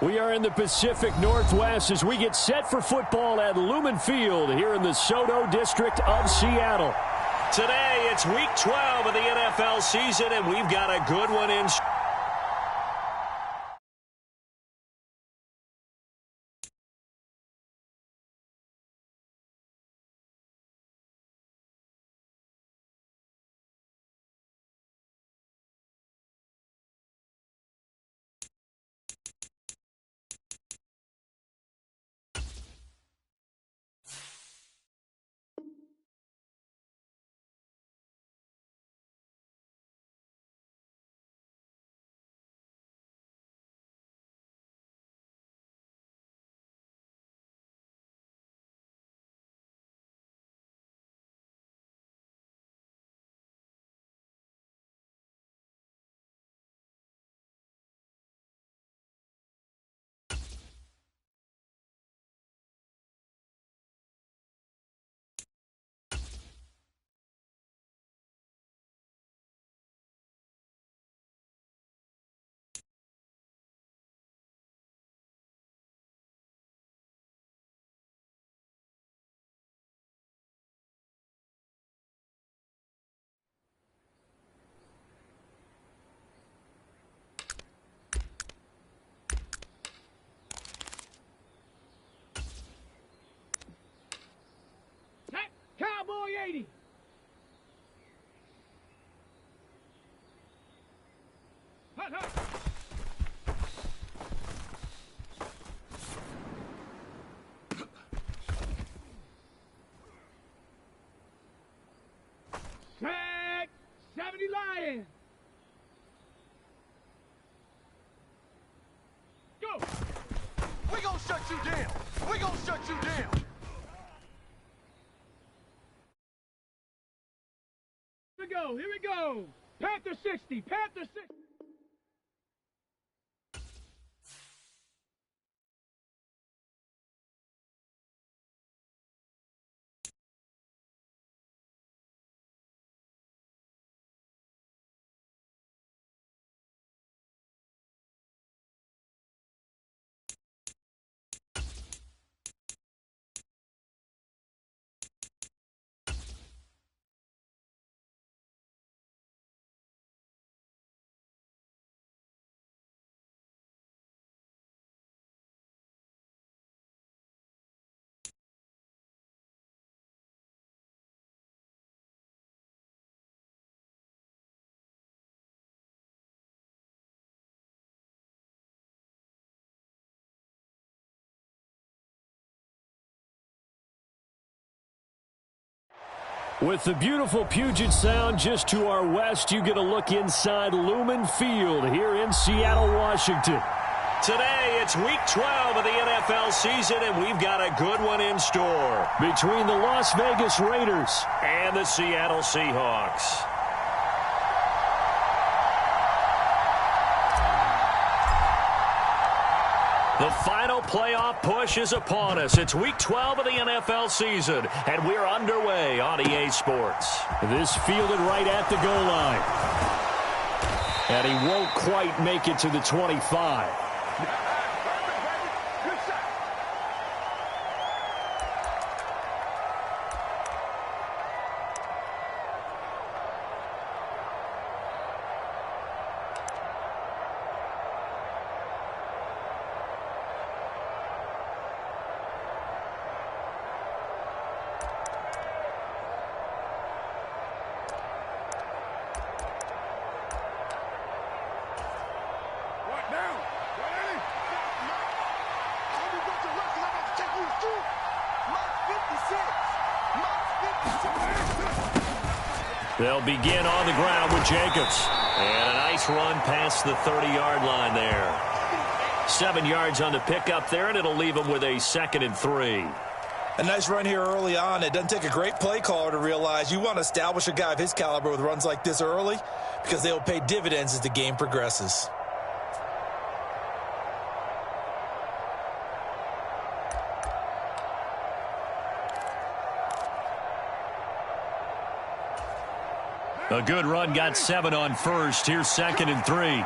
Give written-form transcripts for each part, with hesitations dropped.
We are in the Pacific Northwest as we get set for football at Lumen Field here in the Soto District of Seattle. Today, it's Week 12 of the NFL season, and we've got a good one in. Cowboy 80. Hut, hut. Tag 70 Lion. Go. We gonna shut you down. We gonna shut you down. Here we go. Panther 60. Panther 60. With the beautiful Puget Sound just to our west, you get a look inside Lumen Field here in Seattle, Washington. Today, it's Week 12 of the NFL season, and we've got a good one in store between the Las Vegas Raiders and the Seattle Seahawks. The final playoff push is upon us. It's Week 12 of the NFL season, and we're underway on EA Sports. This fielded right at the goal line. And he won't quite make it to the 25. They'll begin on the ground with Jacobs. And a nice run past the 30-yard line there. 7 yards on the pickup there, and it'll leave them with a 2nd and 3. A nice run here early on. It doesn't take a great play caller to realize you want to establish a guy of his caliber with runs like this early because they'll pay dividends as the game progresses. A good run, got 7 on first. Here's 2nd and 3.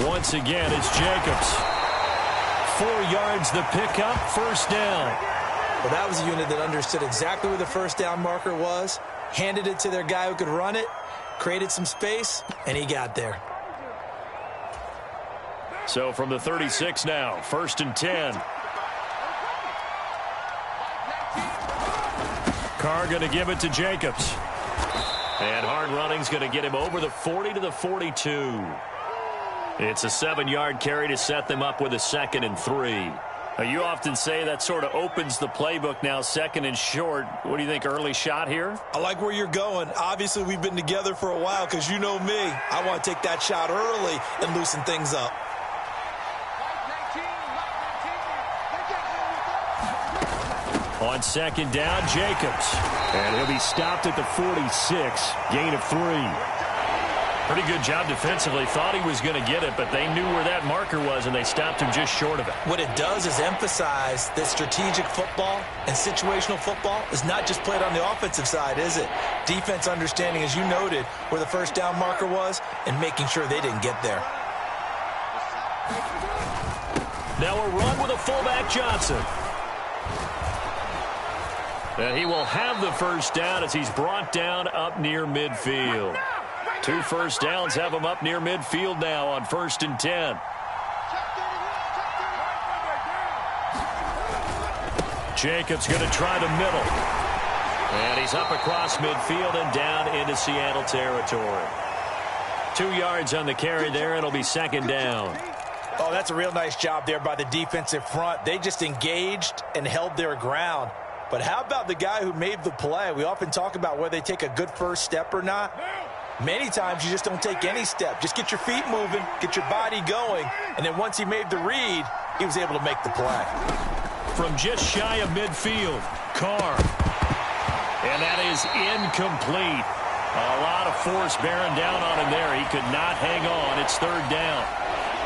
Once again, it's Jacobs. 4 yards the pickup, first down. Well, that was a unit that understood exactly where the first down marker was, handed it to their guy who could run it, created some space, and he got there. So from the 36 now, 1st and 10. Carr going to give it to Jacobs. And hard running's going to get him over the 40 to the 42. It's a 7-yard carry to set them up with a 2nd and 3. Now, you often say that sort of opens the playbook now, 2nd and short. What do you think, early shot here? I like where you're going. Obviously, we've been together for a while because you know me. I want to take that shot early and loosen things up. On 2nd down, Jacobs. And he'll be stopped at the 46. Gain of 3. Pretty good job defensively. Thought he was going to get it, but they knew where that marker was, and they stopped him just short of it. What it does is emphasize that strategic football and situational football is not just played on the offensive side, is it? Defense understanding, as you noted, where the first down marker was and making sure they didn't get there. Now a run with a fullback, Johnson. And he will have the first down as he's brought down up near midfield. 2 first downs have him up near midfield now on 1st and 10. Jacobs going to try the middle. And he's up across midfield and down into Seattle territory. 2 yards on the carry there. It'll be 2nd down. Oh, that's a real nice job there by the defensive front. They just engaged and held their ground. But how about the guy who made the play? We often talk about whether they take a good first step or not. Many times you just don't take any step. Just get your feet moving, get your body going, and then once he made the read, he was able to make the play. From just shy of midfield, Carr. And that is incomplete. A lot of force bearing down on him there. He could not hang on. It's 3rd down.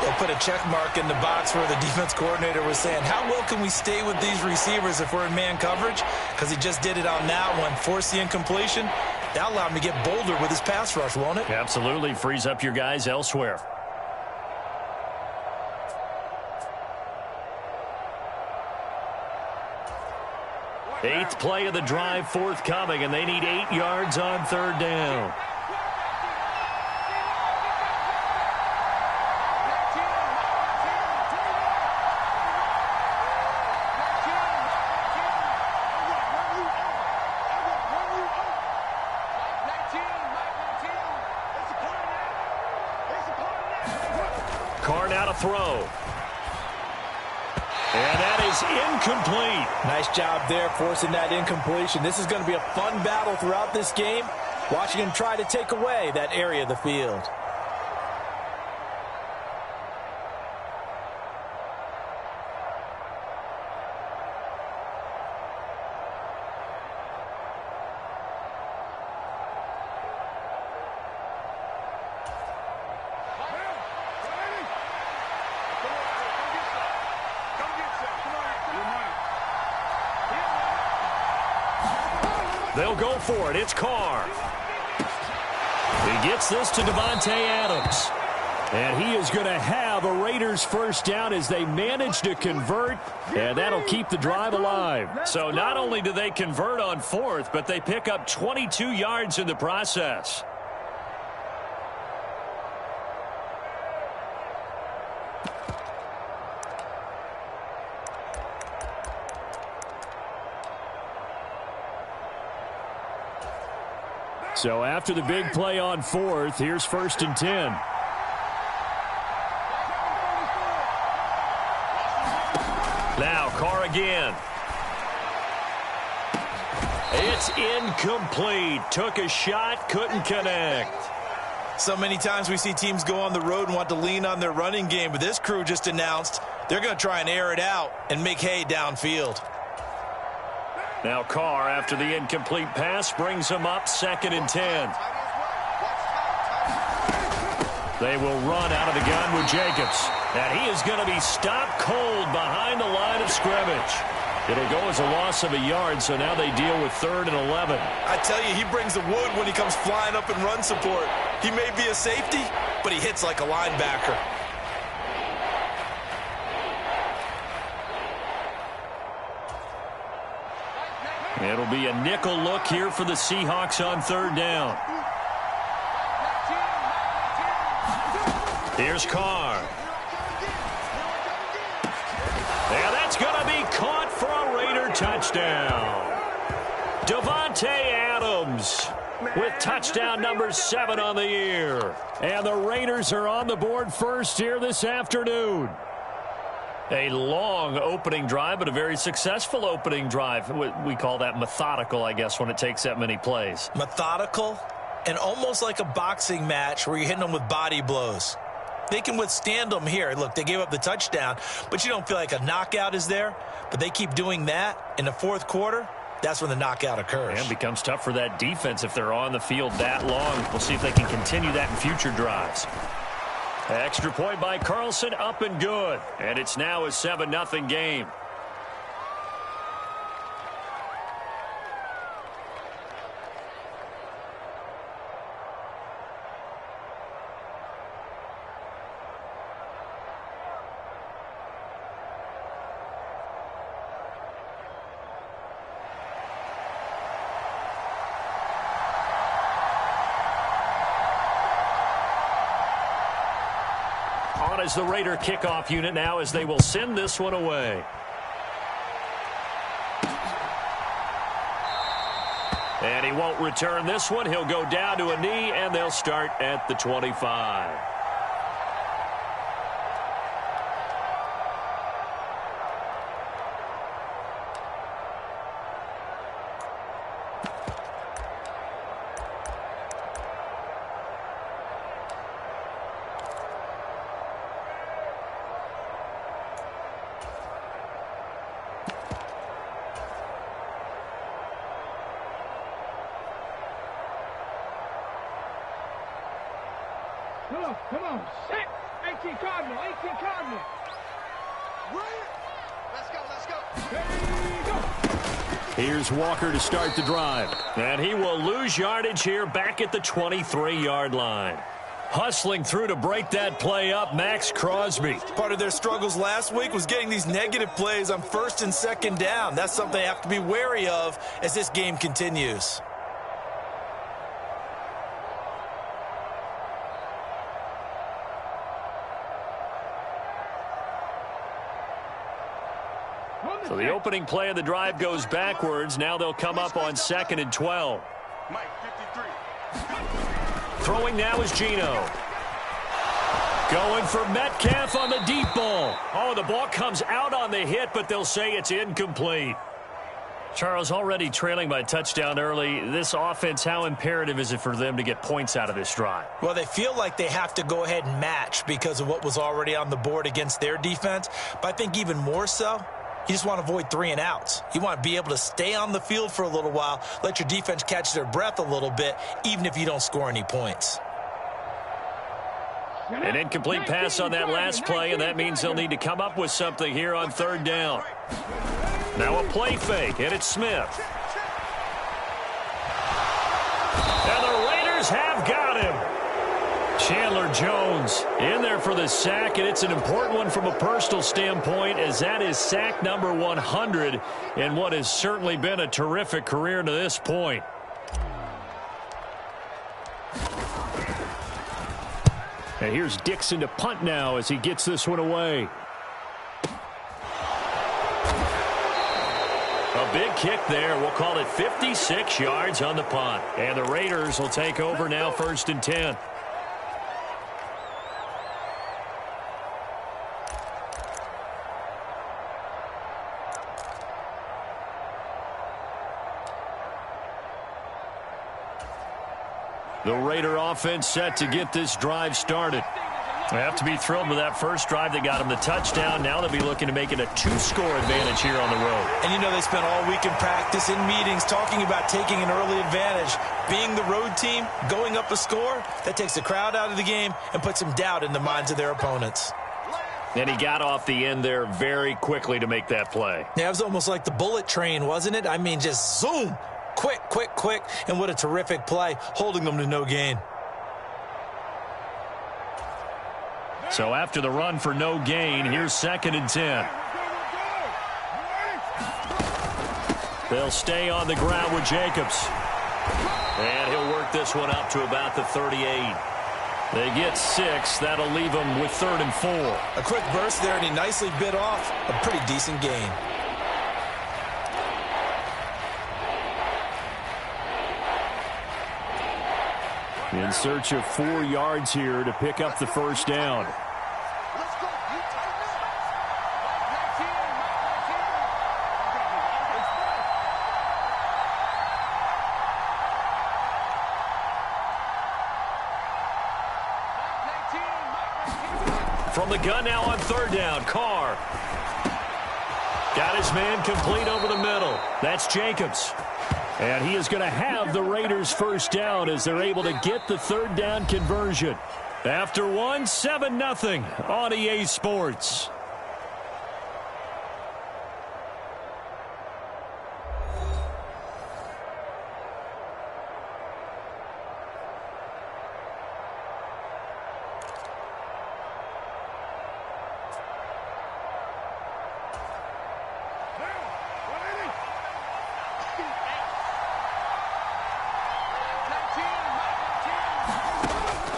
They'll put a check mark in the box where the defense coordinator was saying, how well can we stay with these receivers if we're in man coverage? Because he just did it on that one, forced the incompletion. That'll allow him to get bolder with his pass rush, won't it? Absolutely. Frees up your guys elsewhere. Eighth play of the drive forthcoming, and they need 8 yards on 3rd down. Carr now to throw. And that is incomplete. Nice job there forcing that incompletion. This is going to be a fun battle throughout this game. Watching him try to take away that area of the field. They'll go for it. It's Carr. He gets this to Devontae Adams. And he is going to have a Raiders first down as they manage to convert, and that'll keep the drive alive. So not only do they convert on 4th, but they pick up 22 yards in the process. So after the big play on 4th, here's 1st and 10. Now Carr again. It's incomplete. Took a shot, couldn't connect. So many times we see teams go on the road and want to lean on their running game, but this crew just announced they're going to try and air it out and make hay downfield. Now Carr, after the incomplete pass, brings him up 2nd and 10. They will run out of the gun with Jacobs. And he is going to be stopped cold behind the line of scrimmage. It'll go as a loss of a yard, so now they deal with 3rd and 11. I tell you, he brings the wood when he comes flying up in run support. He may be a safety, but he hits like a linebacker. It'll be a nickel look here for the Seahawks on third down. Here's Carr. And that's going to be caught for a Raider touchdown. Davante Adams with touchdown number 7 on the year. And the Raiders are on the board first here this afternoon. A long opening drive, but a very successful opening drive. We call that methodical, I guess, when it takes that many plays. Methodical and almost like a boxing match where you're hitting them with body blows. They can withstand them here. Look, they gave up the touchdown, but you don't feel like a knockout is there. But they keep doing that in the fourth quarter. That's when the knockout occurs. And it becomes tough for that defense if they're on the field that long. We'll see if they can continue that in future drives. Extra point by Carlson, up and good. And it's now a 7-0 game. As the Raider kickoff unit now as they will send this one away. And he won't return this one. He'll go down to a knee, and they'll start at the 25. Come on, set. 18 Cardinal, 18 Cardinal. Let's go, let's go. There you go. Here's Walker to start the drive. And he will lose yardage here back at the 23-yard line. Hustling through to break that play up, Max Crosby. Part of their struggles last week was getting these negative plays on first and second down. That's something they have to be wary of as this game continues. So the opening play of the drive goes backwards. Now they'll come up on 2nd and 12. Mike, 53. Throwing now is Geno. Going for Metcalf on the deep ball. Oh, the ball comes out on the hit, but they'll say it's incomplete. Charles, already trailing by a touchdown early. This offense, how imperative is it for them to get points out of this drive? Well, they feel like they have to go ahead and match because of what was already on the board against their defense. But I think even more so, you just want to avoid 3 and outs. You want to be able to stay on the field for a little while, let your defense catch their breath a little bit, even if you don't score any points. An incomplete pass on that last play, and that means they'll need to come up with something here on third down. Now a play fake, and it's Smith. And the Raiders have got him. Chandler Jones in there for the sack, and it's an important one from a personal standpoint, as that is sack number 100 in what has certainly been a terrific career to this point. And here's Dixon to punt now as he gets this one away. A big kick there. We'll call it 56 yards on the punt. And the Raiders will take over now, 1st and 10. The Raider offense set to get this drive started. They have to be thrilled with that first drive that got them the touchdown. Now they'll be looking to make it a 2-score advantage here on the road. And you know they spent all week in practice, in meetings, talking about taking an early advantage. Being the road team, going up a score, that takes the crowd out of the game and puts some doubt in the minds of their opponents. And he got off the end there very quickly to make that play. Yeah, it was almost like the bullet train, wasn't it? I mean, just zoom. Quick, quick, quick, and what a terrific play, holding them to no gain. So after the run for no gain, here's 2nd and 10. They'll stay on the ground with Jacobs. And he'll work this one up to about the 38. They get 6. That'll leave them with 3rd and 4. A quick burst there, and he nicely bit off a pretty decent gain. In search of 4 yards here to pick up the first down. Let's go. You tighten up. From the gun now on 3rd down, Carr. Got his man complete over the middle. That's Jacobs. And he is going to have the Raiders first down as they're able to get the 3rd down conversion. After 1, 7-0 on EA Sports.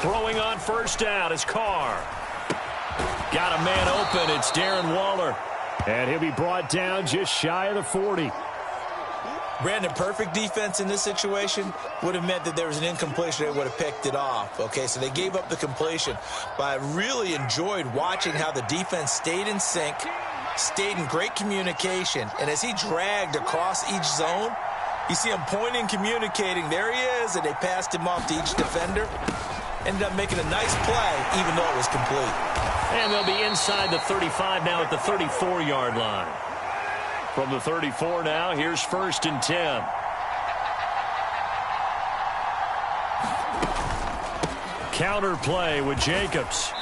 Throwing on first down is Carr. Got a man open. It's Darren Waller. And he'll be brought down just shy of the 40. Brandon, perfect defense in this situation would have meant that there was an incompletion. They would have picked it off. Okay, so they gave up the completion. But I really enjoyed watching how the defense stayed in sync, stayed in great communication. And as he dragged across each zone, you see him pointing, communicating. There he is, and they passed him off to each defender. Ended up making a nice play, even though it was complete. And they'll be inside the 35 now at the 34-yard line. From the 34 now, here's 1st and 10. Counter play with Jacobs.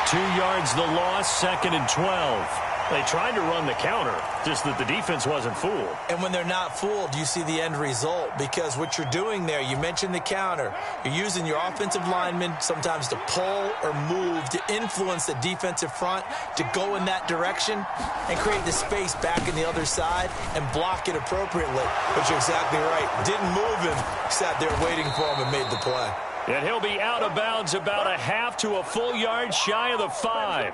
2 yards the loss, 2nd and 12. They tried to run the counter, just that the defense wasn't fooled. And when they're not fooled, you see the end result, because what you're doing there, you mentioned the counter. You're using your offensive linemen sometimes to pull or move to influence the defensive front to go in that direction and create the space back in the other side and block it appropriately. But you're exactly right. Didn't move him, sat there waiting for him and made the play. And he'll be out of bounds about a half to a full yard shy of the 5.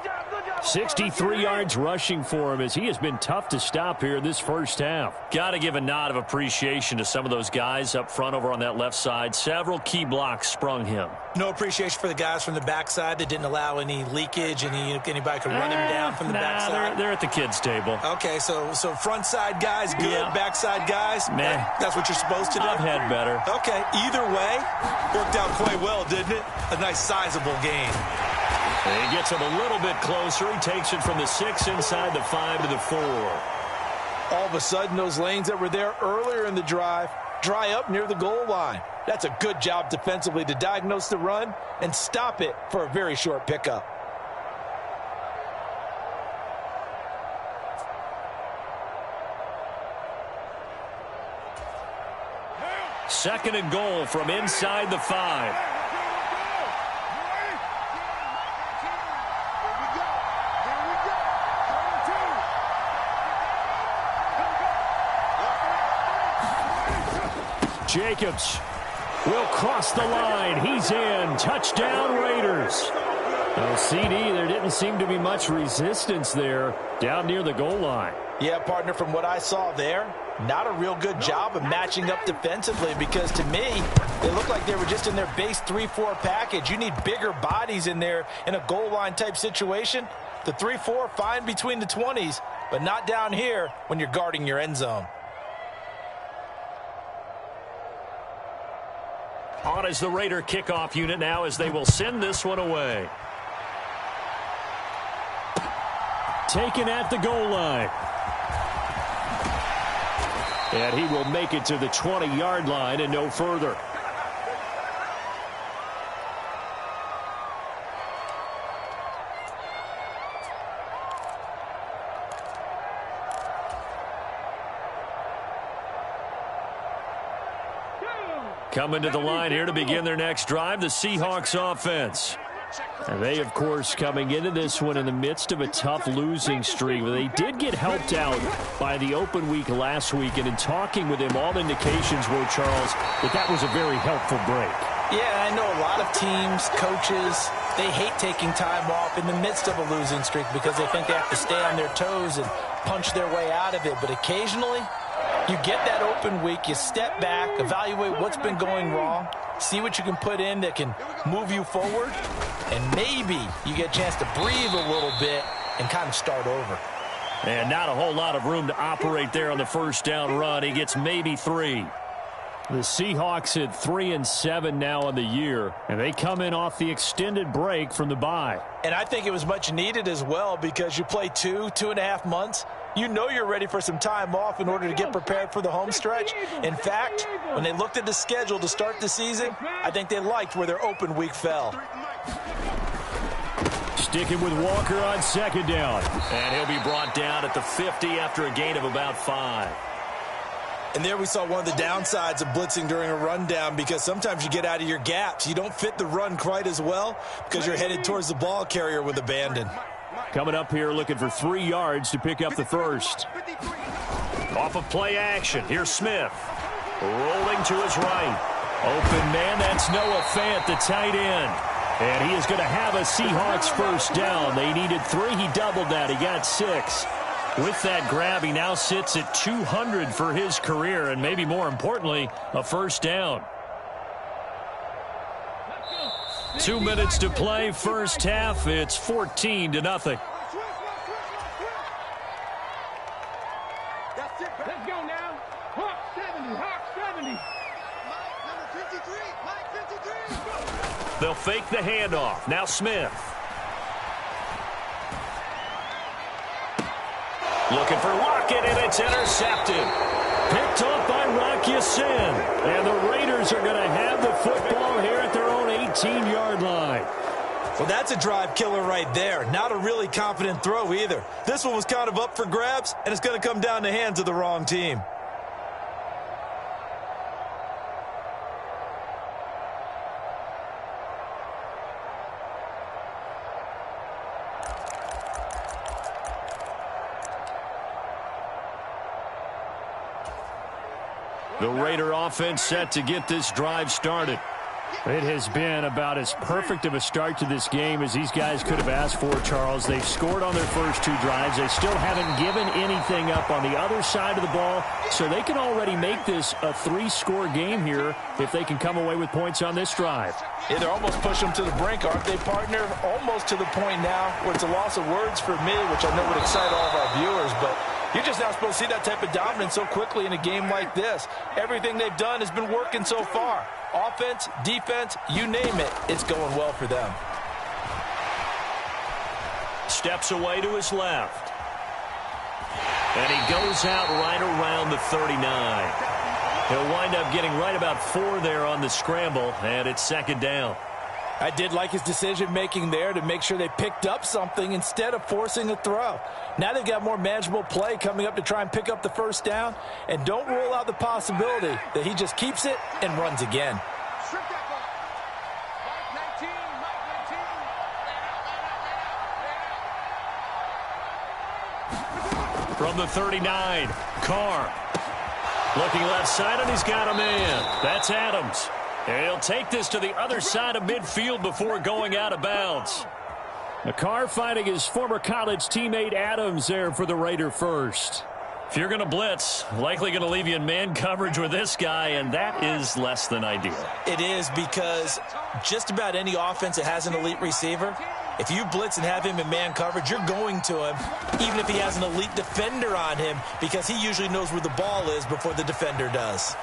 63 yards rushing for him as he has been tough to stop here in this first half. Got to give a nod of appreciation to some of those guys up front over on that left side. Several key blocks sprung him. No appreciation for the guys from the backside that didn't allow any leakage, and anybody could run him down from the backside. They're at the kids' table. Okay, so front side guys good, yeah. Backside guys, that's what you're supposed to do? I've had better. Okay, either way, worked out quite well, didn't it? A nice sizable gain. And he gets him a little bit closer. He takes it from the 6 inside the 5 to the 4. All of a sudden, those lanes that were there earlier in the drive dry up near the goal line. That's a good job defensively to diagnose the run and stop it for a very short pickup. Second and goal from inside the 5. Jacobs will cross the line. He's in. Touchdown, Raiders. Well, CD, there didn't seem to be much resistance there down near the goal line. Yeah, partner, from what I saw there, not a real good job of matching up defensively, because to me, they looked like they were just in their base 3-4 package. You need bigger bodies in there in a goal line type situation. The 3-4, fine between the 20s, but not down here when you're guarding your end zone. On is the Raider kickoff unit now as they will send this one away. Taken at the goal line. And he will make it to the 20-yard line and no further. Coming to the line here to begin their next drive, the Seahawks offense. And they, of course, coming into this one in the midst of a tough losing streak. They did get helped out by the open week last week, and in talking with him, all indications were, Charles, that was a very helpful break. Yeah, I know a lot of teams, coaches, they hate taking time off in the midst of a losing streak because they think they have to stay on their toes and punch their way out of it. But occasionally, you get that open week, you step back, evaluate what's been going wrong, see what you can put in that can move you forward, and maybe you get a chance to breathe a little bit and kind of start over. And not a whole lot of room to operate there on the first down run. He gets maybe 3. The Seahawks at 3-7 now on the year, and they come in off the extended break from the bye. And I think it was much needed as well because you play 2.5 months. You know you're ready for some time off in order to get prepared for the home stretch. In fact, when they looked at the schedule to start the season, I think they liked where their open week fell. Sticking with Walker on second down. And he'll be brought down at the 50 after a gain of about 5. And there we saw one of the downsides of blitzing during a rundown because sometimes you get out of your gaps. You don't fit the run quite as well because you're headed towards the ball carrier with abandon. Coming up here looking for 3 yards to pick up the first. Off of play action. Here's Smith. Rolling to his right. Open man, that's Noah Fant, the tight end. And he is going to have a Seahawks first down. They needed 3. He doubled that. He got 6. With that grab, he now sits at 200 for his career, and maybe more importantly, a first down. 2 minutes to play, first half. It's 14-0. Let's go now. Hawk 70, Hawk 70. Mike 53. They'll fake the handoff. Now Smith. Looking for Lockett, and it's intercepted. Picked off by Rock Ya-Sin. And the Raiders are going to have the football here at their own 18-yard line. Well, that's a drive killer right there. Not a really confident throw either. This one was kind of up for grabs, and it's going to come down the hands of the wrong team. The Raider offense set to get this drive started. It has been about as perfect of a start to this game as these guys could have asked for, Charles. They've scored on their first 2 drives. They still haven't given anything up on the other side of the ball, so they can already make this a 3-score game here if they can come away with points on this drive. Yeah, they're almost pushing them to the brink, aren't they, partner? Almost to the point now where it's a loss of words for me, which I know would excite all of our viewers, but you're just not supposed to see that type of dominance so quickly in a game like this. Everything they've done has been working so far. Offense, defense, you name it, it's going well for them. Steps away to his left. And he goes out right around the 39. He'll wind up getting right about 4 there on the scramble, and it's second down. I did like his decision-making there to make sure they picked up something instead of forcing a throw. Now they've got more manageable play coming up to try and pick up the first down, and don't rule out the possibility that he just keeps it and runs again. From the 39, Carr. Looking left side, and he's got a man. That's Adams. And he'll take this to the other side of midfield before going out of bounds. Carr fighting his former college teammate Adams there for the Raider first. If you're going to blitz, likely going to leave you in man coverage with this guy, and that is less than ideal. It is, because just about any offense that has an elite receiver, if you blitz and have him in man coverage, you're going to him, even if he has an elite defender on him, because he usually knows where the ball is before the defender does.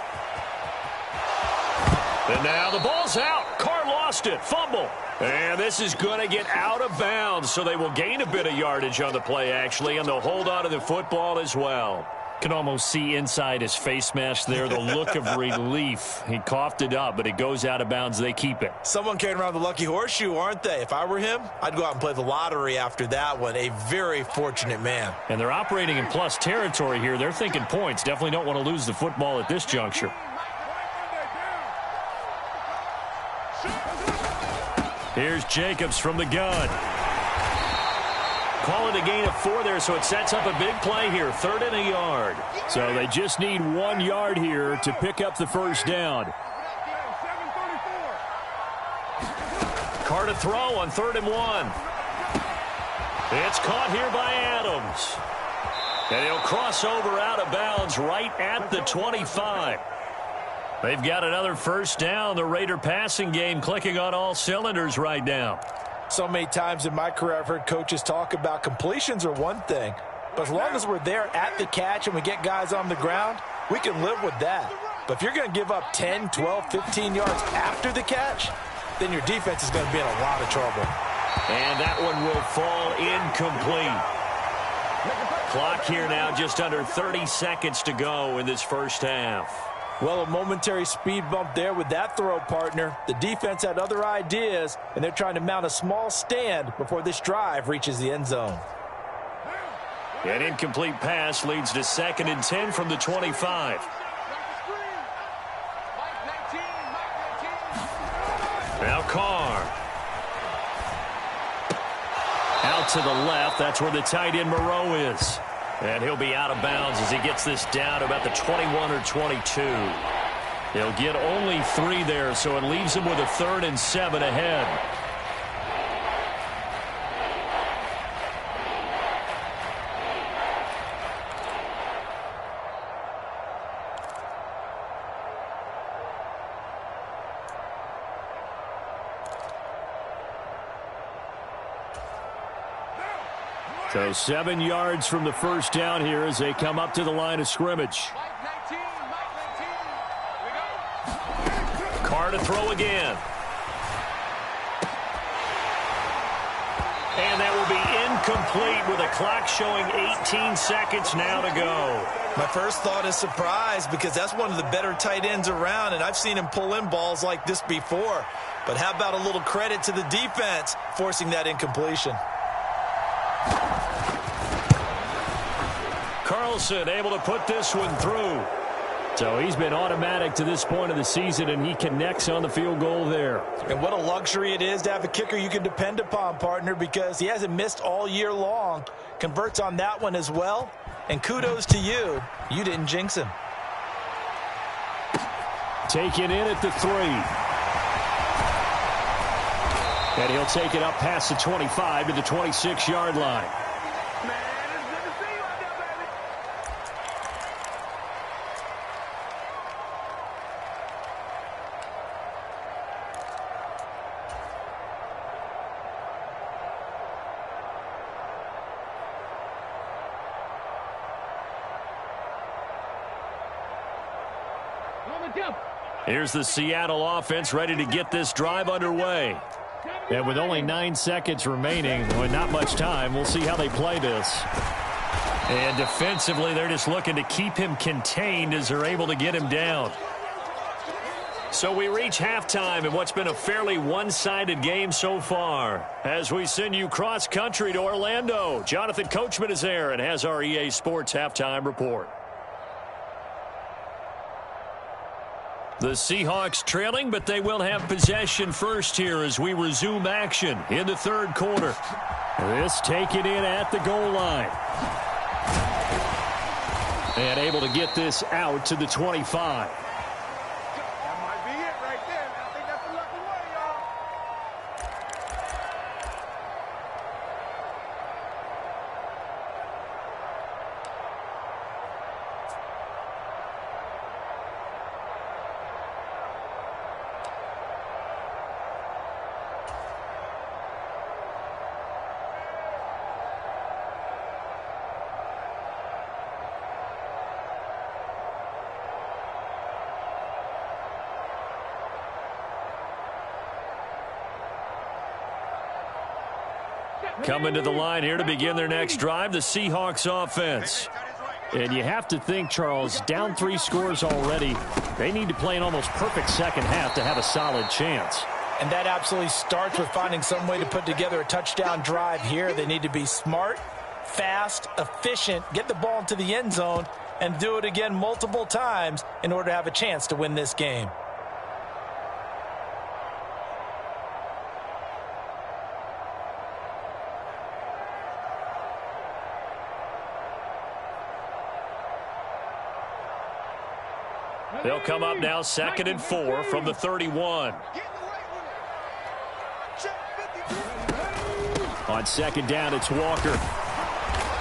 And now the ball's out. Carr lost it. Fumble. And this is going to get out of bounds, so they will gain a bit of yardage on the play, actually, and they'll hold on to the football as well. Can almost see inside his face mask there the look of relief. He coughed it up, but it goes out of bounds. They keep it. Someone carrying around the lucky horseshoe, aren't they? If I were him, I'd go out and play the lottery after that one. A very fortunate man. And they're operating in plus territory here. They're thinking points. Definitely don't want to lose the football at this juncture. Here's Jacobs from the gun. Call it a gain of 4 there, so it sets up a big play here. 3rd and a yard. So they just need 1 yard here to pick up the first down. Carr to throw on 3rd and 1. It's caught here by Adams. And he'll cross over out of bounds right at the 25. They've got another first down. The Raider passing game clicking on all cylinders right now. So many times in my career I've heard coaches talk about completions are one thing, but as long as we're there at the catch and we get guys on the ground, we can live with that. But if you're going to give up 10, 12, 15 yards after the catch, then your defense is going to be in a lot of trouble. And that one will fall incomplete. Clock here now just under 30 seconds to go in this first half. Well, a momentary speed bump there with that throw, partner. The defense had other ideas, and they're trying to mount a small stand before this drive reaches the end zone. An incomplete pass leads to 2nd and 10 from the 25. Now Carr. Out to the left. That's where the tight end Moreau is. And he'll be out of bounds as he gets this down to about the 21 or 22. He'll get only 3 there, so it leaves him with a 3rd and 7 ahead. So 7 yards from the first down here as they come up to the line of scrimmage. Carr to throw again. And that will be incomplete with a clock showing 18 seconds now to go. My first thought is surprise because that's one of the better tight ends around, and I've seen him pull in balls like this before. But how about a little credit to the defense forcing that incompletion? Carlson able to put this one through. So he's been automatic to this point of the season, and he connects on the field goal there. And what a luxury it is to have a kicker you can depend upon, partner, because he hasn't missed all year long. Converts on that one as well. And kudos to you. You didn't jinx him. Taken in at the 3. And he'll take it up past the 25 to the 26-yard line. Here's the Seattle offense ready to get this drive underway. And with only 9 seconds remaining, with not much time, we'll see how they play this. And defensively, they're just looking to keep him contained as they're able to get him down. So we reach halftime in what's been a fairly one-sided game so far. As we send you cross-country to Orlando, Jonathan Coachman is there and has our EA Sports halftime report. The Seahawks trailing, but they will have possession first here as we resume action in the 3rd quarter. This taken in at the goal line. And able to get this out to the 25. That might be it right there. I think that's the lucky one, y'all. Coming to the line here to begin their next drive, the Seahawks offense. And you have to think, Charles, down 3 scores already. They need to play an almost perfect second half to have a solid chance. And that absolutely starts with finding some way to put together a touchdown drive here. They need to be smart, fast, efficient, get the ball into the end zone, and do it again multiple times in order to have a chance to win this game. They'll come up now 2nd and 4 from the 31. On 2nd down, it's Walker.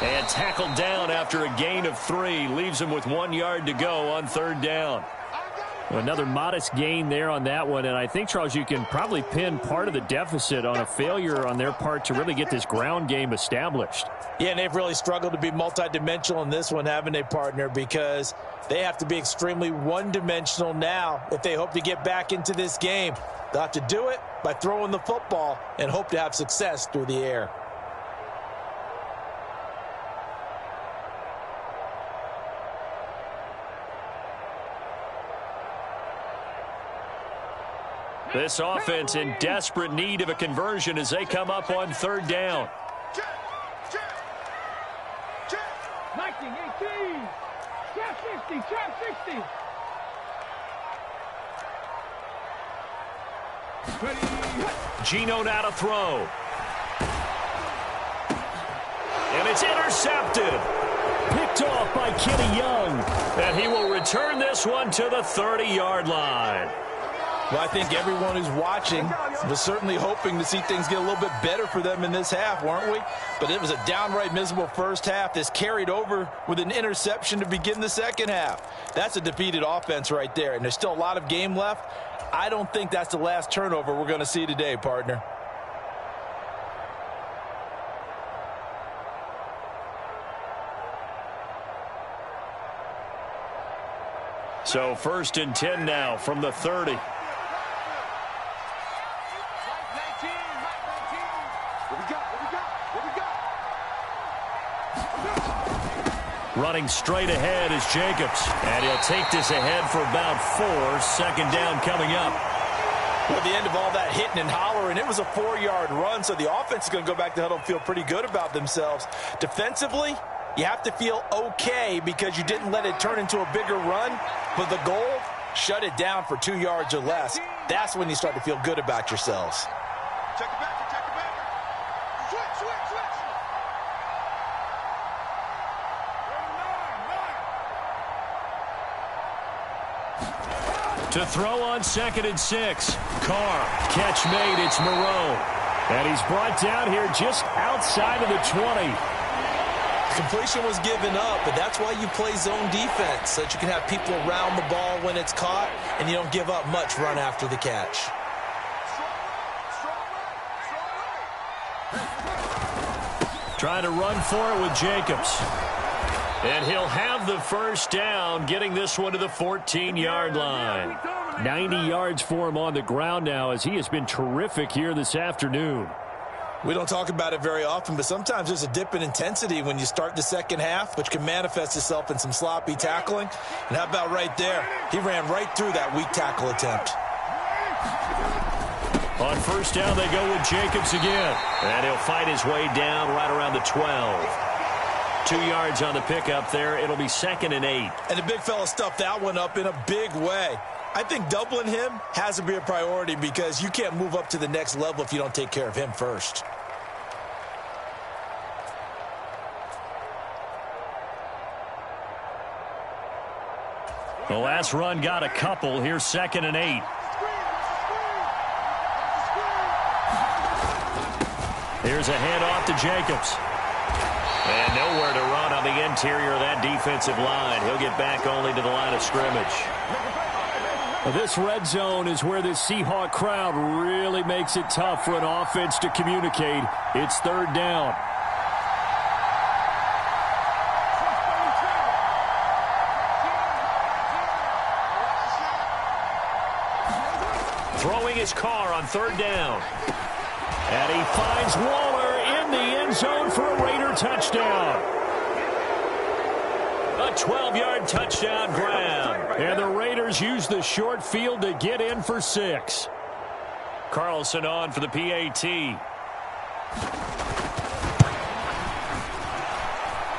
And tackled down after a gain of 3. Leaves him with 1 yard to go on 3rd down. Well, another modest gain there on that one. And I think, Charles, you can probably pin part of the deficit on a failure on their part to really get this ground game established. Yeah, and they've really struggled to be multidimensional in this one, haven't they, partner? Because they have to be extremely one-dimensional now if they hope to get back into this game. They'll have to do it by throwing the football and hope to have success through the air. This offense in desperate need of a conversion as they come up on 3rd down. 19-18. Trap 60. Trap 60. Gino now to throw. And it's intercepted. Picked off by Kenny Young. And he will return this one to the 30-yard line. Well, I think everyone who's watching was certainly hoping to see things get a little bit better for them in this half, weren't we? But it was a downright miserable first half. This carried over with an interception to begin the second half. That's a defeated offense right there, and there's still a lot of game left. I don't think that's the last turnover we're going to see today, partner. So 1st and 10 now from the 30. Running straight ahead is Jacobs. And he'll take this ahead for about 4. 2nd down coming up. Well, at the end of all that hitting and hollering, it was a 4-yard run, so the offense is going to go back to huddle and feel pretty good about themselves. Defensively, you have to feel okay because you didn't let it turn into a bigger run. But the goal, shut it down for 2 yards or less. That's when you start to feel good about yourselves. Check it back, check it back. Switch, switch, switch. To throw on 2nd and 6. Carr, catch made, it's Moreau. And he's brought down here just outside of the 20. Completion was given up, but that's why you play zone defense, so that you can have people around the ball when it's caught, and you don't give up much run after the catch. Trying to run for it with Jacobs. And he'll have the 1st down, getting this one to the 14-yard line. 90 yards for him on the ground now, as he has been terrific here this afternoon. We don't talk about it very often, but sometimes there's a dip in intensity when you start the second half, which can manifest itself in some sloppy tackling. And how about right there? He ran right through that weak tackle attempt. On 1st down, they go with Jacobs again. And he'll fight his way down right around the 12. 2 yards on the pickup there. It'll be 2nd and 8. And the big fella stuffed that one up in a big way. I think doubling him has to be a priority because you can't move up to the next level if you don't take care of him first. The last run got a couple. Here's 2nd and 8. Here's a handoff to Jacobs. And nowhere to run on the interior of that defensive line. He'll get back only to the line of scrimmage. This red zone is where this Seahawk crowd really makes it tough for an offense to communicate. It's 3rd down. Throwing his Carr on 3rd down. And he finds Waller in the end zone for a Raider touchdown. A 12-yard touchdown grab. And the Raiders use the short field to get in for 6. Carlson on for the PAT.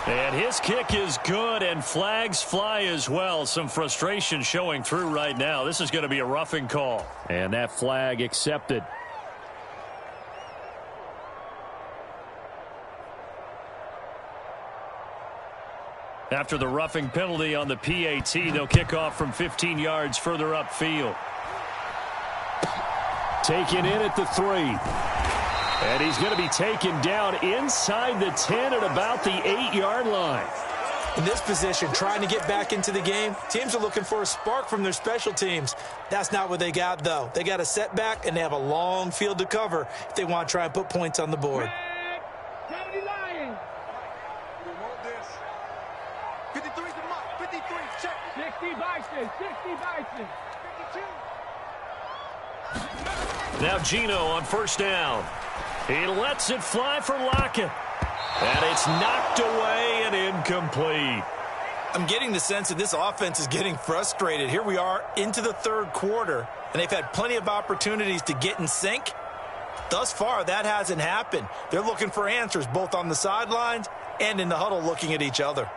And his kick is good, and flags fly as well. Some frustration showing through right now. This is going to be a roughing call. And that flag accepted. After the roughing penalty on the PAT, they'll kick off from 15 yards further upfield. Taken in at the 3. And he's going to be taken down inside the 10 at about the 8-yard line. In this position, trying to get back into the game, teams are looking for a spark from their special teams. That's not what they got, though. They got a setback, and they have a long field to cover if they want to try and put points on the board. 70 Lions. 53's the mark. 53, check. 60 Bison. 60 Bison. 52. Now Gino on first down. He lets it fly for Lockett. And it's knocked away and incomplete. I'm getting the sense that this offense is getting frustrated. Here we are into the third quarter, and they've had plenty of opportunities to get in sync. Thus far, that hasn't happened. They're looking for answers both on the sidelines and in the huddle looking at each other.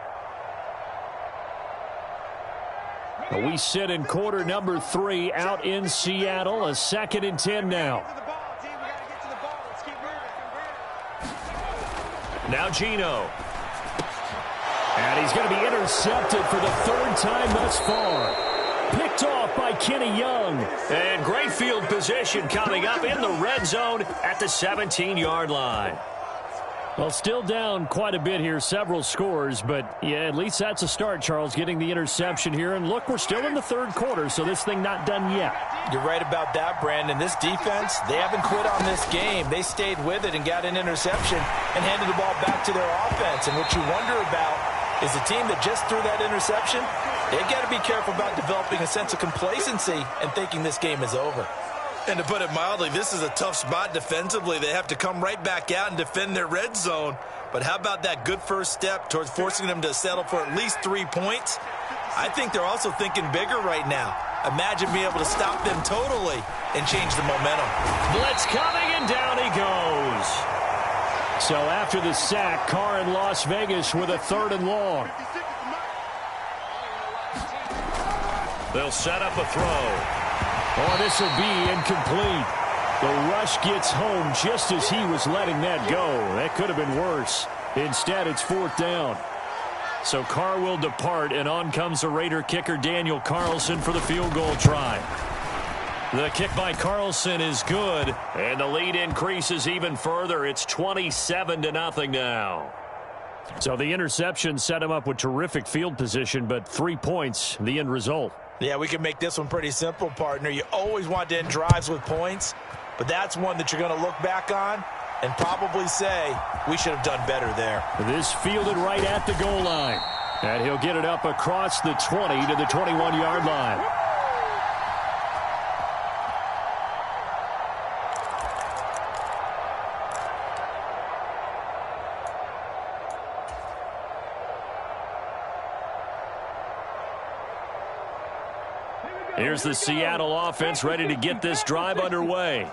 We sit in quarter number 3 out in Seattle. A 2nd and 10 now. Now Gino. And he's going to be intercepted for the 3rd time thus far. Picked off by Kenny Young. And great field position coming up in the red zone at the 17-yard line. Well, still down quite a bit here, several scores, but yeah, at least that's a start, Charles, getting the interception here. And look, we're still in the third quarter, so this thing not done yet. You're right about that, Brandon. This defense, they haven't quit on this game. They stayed with it and got an interception and handed the ball back to their offense. And what you wonder about is a team that just threw that interception, they've got to be careful about developing a sense of complacency and thinking this game is over. And to put it mildly, this is a tough spot defensively. They have to come right back out and defend their red zone. But how about that good first step towards forcing them to settle for at least 3 points? I think they're also thinking bigger right now. Imagine being able to stop them totally and change the momentum. Blitz coming, and down he goes. So after the sack, Carr in Las Vegas with a 3rd and long. They'll set up a throw. Oh, this will be incomplete. The rush gets home just as he was letting that go. That could have been worse. Instead, it's 4th down. So Carr will depart, and on comes the Raider kicker Daniel Carlson for the field goal try. The kick by Carlson is good, and the lead increases even further. It's 27-0 now. So the interception set him up with terrific field position, but 3 points, the end result. Yeah, we can make this one pretty simple, partner. You always want to end drives with points, but that's one that you're going to look back on and probably say, we should have done better there. This fielded right at the goal line. And he'll get it up across the 20 to the 21-yard line. Here's the Seattle offense ready to get this drive underway.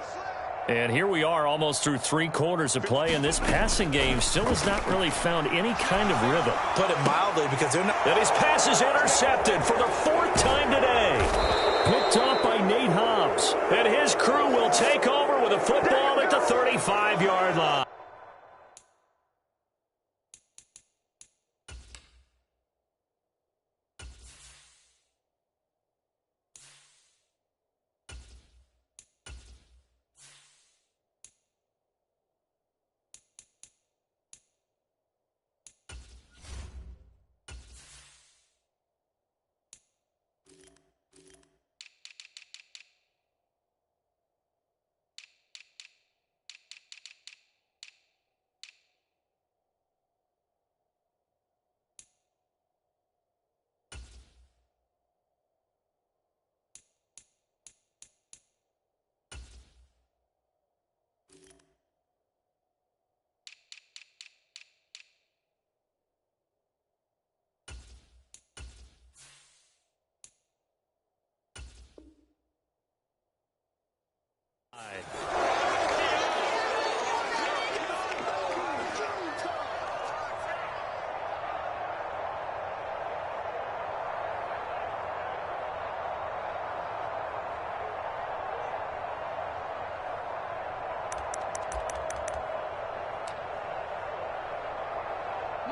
And here we are almost through 3 quarters of play, and this passing game still has not really found any kind of rhythm. Put it mildly, because they're not. And his pass is intercepted for the 4th time today. Picked off by Nate Hobbs. And his crew will take over with a football at the 35-yard line.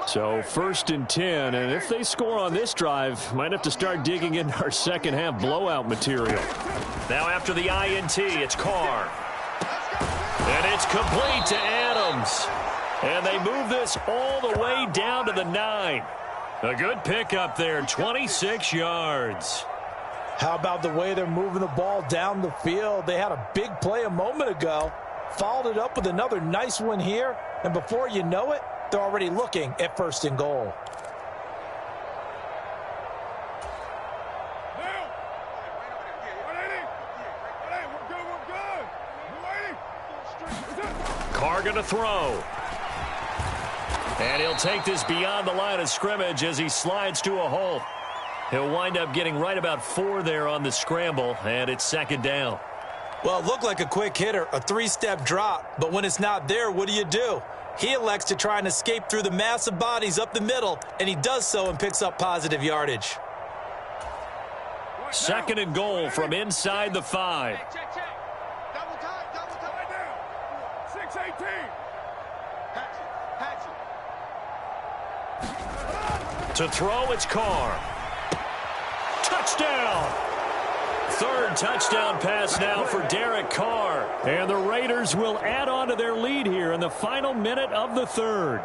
So 1st and 10, and if they score on this drive, might have to start digging into our second half blowout material. Now after the INT, it's Carr. And it's complete to Adams. And they move this all the way down to the 9. A good pickup there, 26 yards. How about the way they're moving the ball down the field? They had a big play a moment ago, followed it up with another nice one here, and before you know it, they're already looking at 1st and goal. Carr going to throw. And he'll take this beyond the line of scrimmage as he slides to a hole. He'll wind up getting right about 4 there on the scramble, and it's 2nd down. Well, it looked like a quick hitter, a 3-step drop, but when it's not there, what do? He elects to try and escape through the massive bodies up the middle, and he does so and picks up positive yardage. 2nd and goal from inside the 5. Check. Double time. 6-18. Patch it. To throw, it's Carr. Touchdown! 3rd touchdown pass now for Derek Carr. And the Raiders will add on to their lead here in the final minute of the 3rd.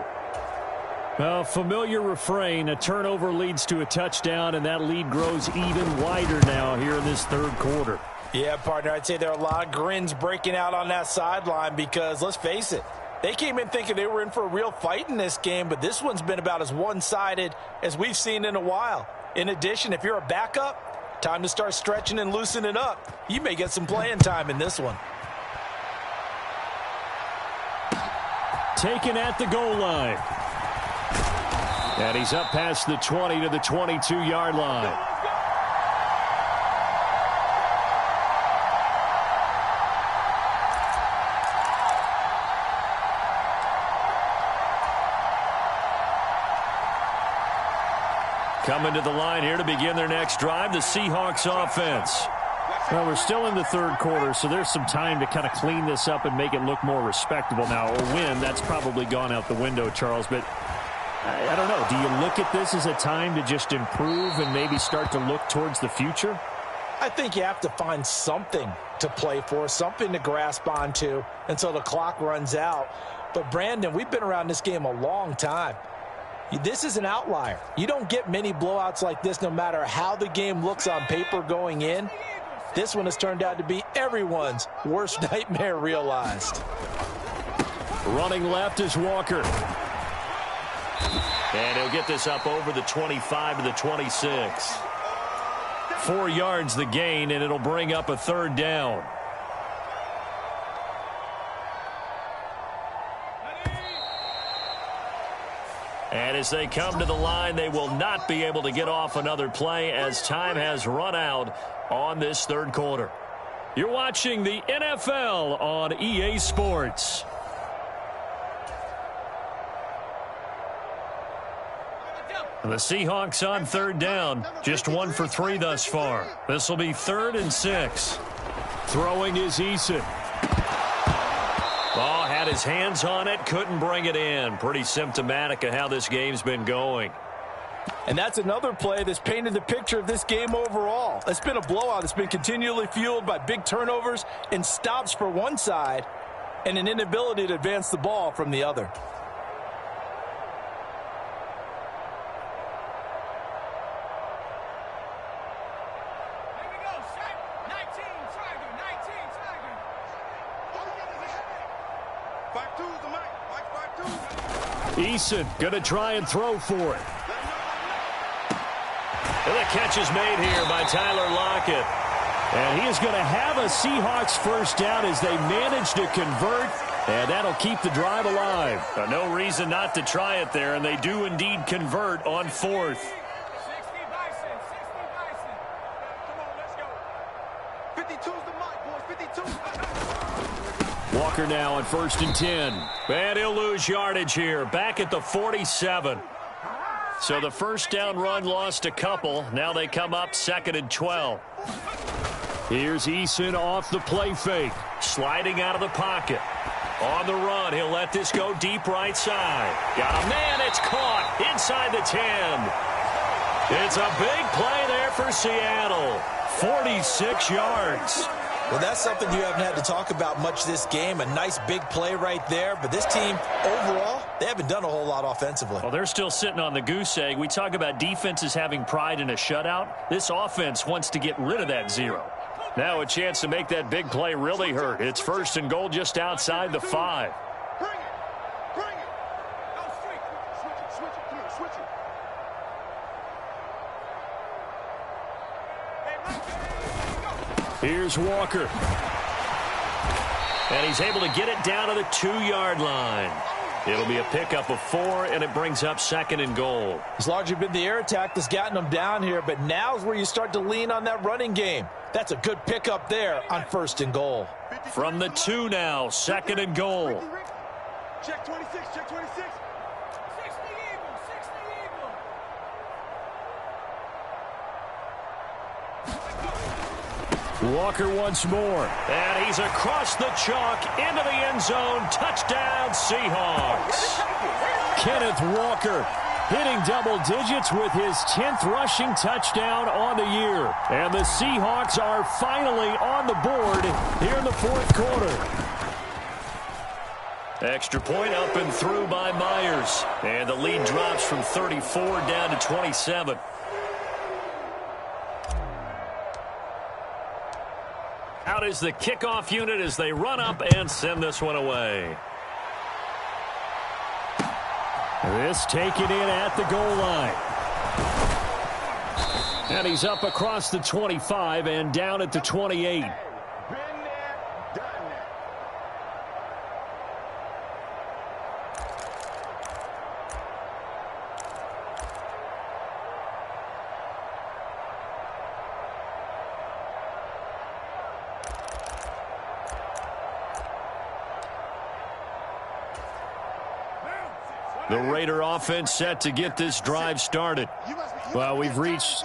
A familiar refrain, a turnover leads to a touchdown, and that lead grows even wider now here in this 3rd quarter. Yeah, partner, I'd say there are a lot of grins breaking out on that sideline because, let's face it, they came in thinking they were in for a real fight in this game, but this one's been about as one-sided as we've seen in a while. In addition, if you're a backup, time to start stretching and loosening up. You may get some playing time in this one. Taken at the goal line. And he's up past the 20 to the 22-yard line. Coming to the line here to begin their next drive, the Seahawks offense. Well, we're still in the 3rd quarter, so there's some time to kind of clean this up and make it look more respectable. Now, a win, that's probably gone out the window, Charles, but I don't know. Do you look at this as a time to just improve and maybe start to look towards the future? I think you have to find something to play for, something to grasp onto until the clock runs out. But, Brandon, we've been around this game a long time. This is an outlier. You don't get many blowouts like this no matter how the game looks on paper going in. This one has turned out to be everyone's worst nightmare realized. Running left is Walker. And he'll get this up over the 25 to the 26. 4 yards the gain, and it'll bring up a 3rd down. And as they come to the line, they will not be able to get off another play as time has run out on this 3rd quarter. You're watching the NFL on EA Sports. And the Seahawks on 3rd down, just 1 for 3 thus far. This will be 3rd and 6. Throwing is Eason. Oh, had his hands on it, couldn't bring it in. Pretty symptomatic of how this game's been going. And that's another play that's painted the picture of this game overall. It's been a blowout. It's been continually fueled by big turnovers and stops for one side and an inability to advance the ball from the other. Eason going to try and throw for it. And the catch is made here by Tyler Lockett. And he is going to have a Seahawks 1st down as they manage to convert. And that'll keep the drive alive. No reason not to try it there, and they do indeed convert on 4th. Walker now on 1st and 10. And he'll lose yardage here. Back at the 47. So the 1st down run lost a couple. Now they come up 2nd and 12. Here's Eason off the play fake. Sliding out of the pocket. On the run, he'll let this go deep right side. Got a man, it's caught inside the 10. It's a big play there for Seattle. 46 yards. Well, that's something you haven't had to talk about much this game. A nice big play right there. But this team, overall, they haven't done a whole lot offensively. Well, they're still sitting on the goose egg. We talk about defenses having pride in a shutout. This offense wants to get rid of that 0. Now a chance to make that big play really hurt. It's 1st and goal just outside the 5. Bring it. Bring it. No, switch it. Come on, switch it. Hey, here's Walker. And he's able to get it down to the 2-yard line. It'll be a pickup of 4, and it brings up 2nd and goal. It's largely been the air attack that's gotten them down here, but now's where you start to lean on that running game. That's a good pickup there on 1st and goal. From the 2 now, 2nd and goal. check 26, check 26. 60 Eagle. Walker once more. And he's across the chalk into the end zone. Touchdown, Seahawks. Kenneth Walker hitting double digits with his 10th rushing touchdown on the year. And the Seahawks are finally on the board here in the 4th quarter. Extra point up and through by Myers. And the lead drops from 34 down to 27. Out is the kickoff unit as they run up and send this one away. This taken in at the goal line. And he's up across the 25 and down at the 28. Been there, done that. The Raider offense set to get this drive started. Well, we've reached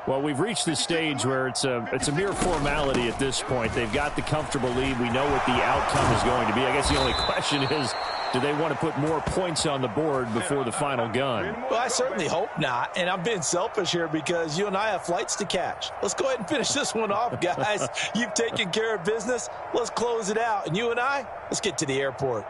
the stage where it's a mere formality at this point. They've got the comfortable lead. We know what the outcome is going to be. I guess the only question is, do they want to put more points on the board before the final gun? Well, I certainly hope not. And I'm being selfish here because you and I have flights to catch. Let's go ahead and finish this one off, guys. You've taken care of business. Let's close it out. And you and I, let's get to the airport.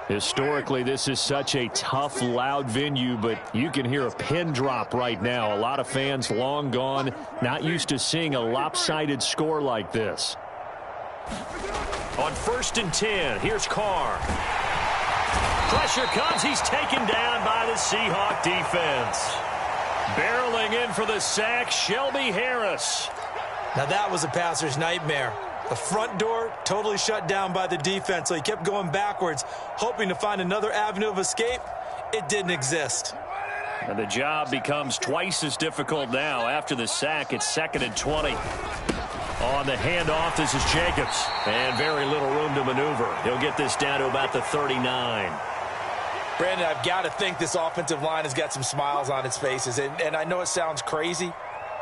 Historically, this is such a tough, loud venue, but you can hear a pin drop right now. A lot of fans long gone, not used to seeing a lopsided score like this. On 1st and 10, here's Carr. Pressure comes. He's taken down by the Seahawk defense. Barreling in for the sack, Shelby Harris. Now that was a passer's nightmare. The front door totally shut down by the defense, so he kept going backwards, hoping to find another avenue of escape. It didn't exist. And the job becomes twice as difficult now. After the sack, it's 2nd and 20. On the handoff, this is Jacobs. And very little room to maneuver. He'll get this down to about the 39. Brandon, I've got to think this offensive line has got some smiles on its faces. And I know it sounds crazy,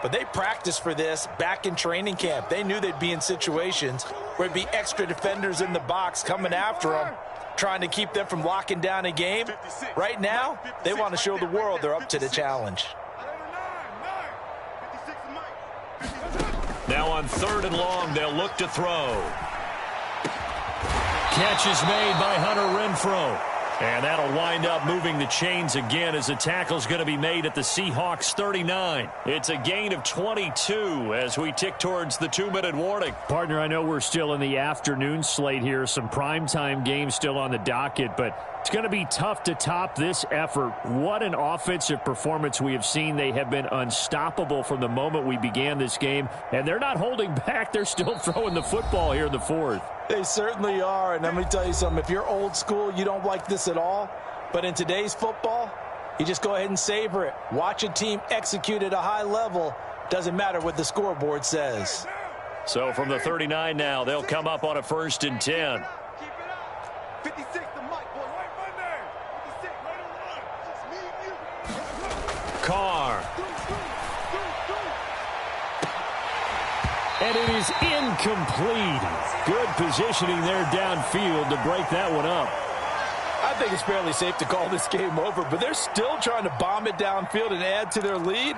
but they practiced for this back in training camp. They knew they'd be in situations where there'd be extra defenders in the box coming after them, trying to keep them from locking down a game. Right now, they want to show the world they're up to the challenge. Now on 3rd and long, they'll look to throw. Catch is made by Hunter Renfrow. And that'll wind up moving the chains again as the tackle's going to be made at the Seahawks 39. It's a gain of 22 as we tick towards the 2-minute warning. Partner, I know we're still in the afternoon slate here. Some primetime games still on the docket, but it's going to be tough to top this effort. What an offensive performance we have seen. They have been unstoppable from the moment we began this game, and they're not holding back. They're still throwing the football here in the 4th. They certainly are, and let me tell you something. If you're old school, you don't like this at all. But in today's football, you just go ahead and savor it. Watch a team execute at a high level. Doesn't matter what the scoreboard says. So from the 39 now, they'll come up on a 1st and 10. 56 to Mike, boy. Right Monday. 56, right on the line. Just me and you. Carr. And it is incomplete. Good positioning there downfield to break that one up. I think it's fairly safe to call this game over, but they're still trying to bomb it downfield and add to their lead.